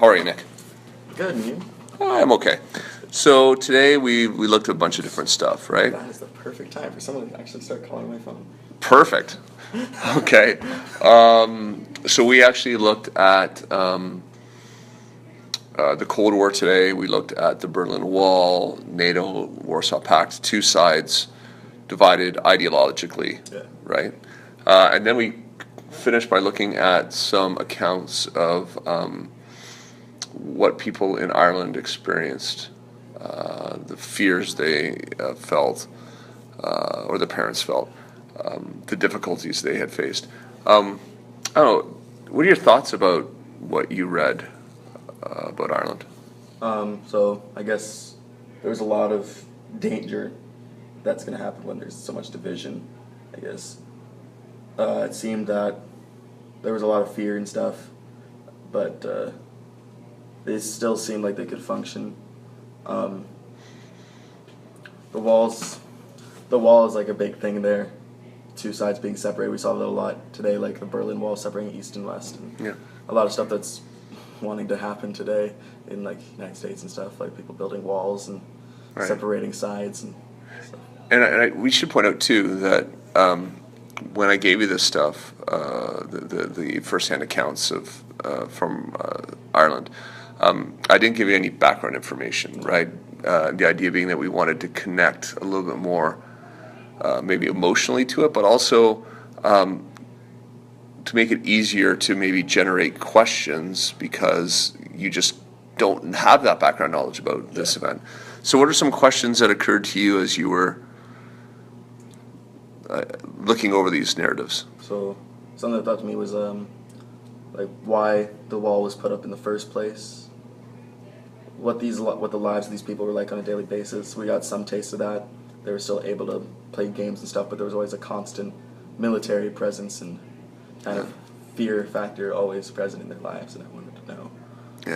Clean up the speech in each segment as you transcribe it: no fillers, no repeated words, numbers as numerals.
How are you, Nick? Good, and you? I'm okay. So today we looked at a bunch of different stuff, right? That is the perfect time for someone to actually start calling my phone. Perfect. Okay. So we actually looked at the Cold War today. We looked at the Berlin Wall, NATO, Warsaw Pact, two sides divided ideologically, Yeah. right? And then we finished by looking at some accounts of what people in Ireland experienced, the fears they felt, or the parents felt, the difficulties they had faced. I don't know, what are your thoughts about what you read about Ireland? So I guess there's a lot of danger that's going to happen when there's so much division, I guess. It seemed that there was a lot of fear and stuff, but they still seemed like they could function. The wall is like a big thing there. Two sides being separated. We saw that a lot today, like the Berlin Wall separating East and West, and Yeah. a lot of stuff that's wanting to happen today in like United States and stuff, like people building walls and Right. separating sides and stuff. And we should point out too that when I gave you this stuff, the first-hand accounts of from Ireland, I didn't give you any background information, right? The idea being that we wanted to connect a little bit more, maybe emotionally to it, but also to make it easier to maybe generate questions because you just don't have that background knowledge about this event. So what are some questions that occurred to you as you were looking over these narratives? So something that thought to me was like why the wall was put up in the first place, what the lives of these people were like on a daily basis. We got some taste of that. They were still able to play games and stuff, but there was always a constant military presence and kind of fear factor always present in their lives, and I wanted to know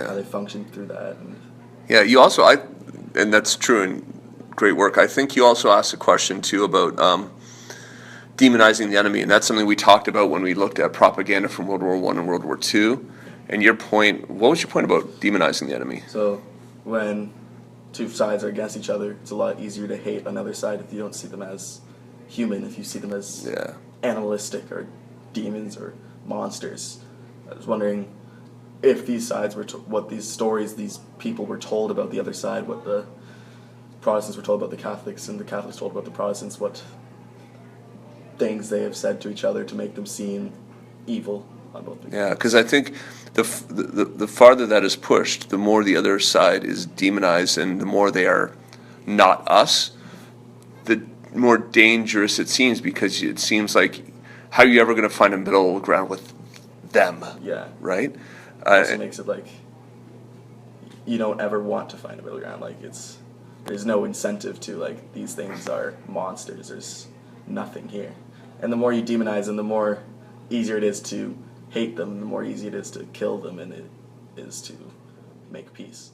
how they functioned through that. And Yeah, and that's true and great work. I think you also asked a question too about demonizing the enemy, and that's something we talked about when we looked at propaganda from World War I and World War II. And what was your point about demonizing the enemy? so when two sides are against each other, it's a lot easier to hate another side if you don't see them as human, if you see them as animalistic or demons or monsters. I was wondering if these sides what these stories these people were told about the other side, what the Protestants were told about the Catholics and the Catholics told about the Protestants, what things they have said to each other to make them seem evil on both. Yeah, because I think the farther that is pushed, the more the other side is demonized, and the more they are not us, the more dangerous it seems, because it seems like, how are you ever going to find a middle ground with them? Yeah. Right? It also makes it like you don't ever want to find a middle ground. Like there's no incentive to, like, these things are monsters. There's nothing here. And the more you demonize them, the more easier it is to hate them, the more easy it is to kill them, and it is to make peace.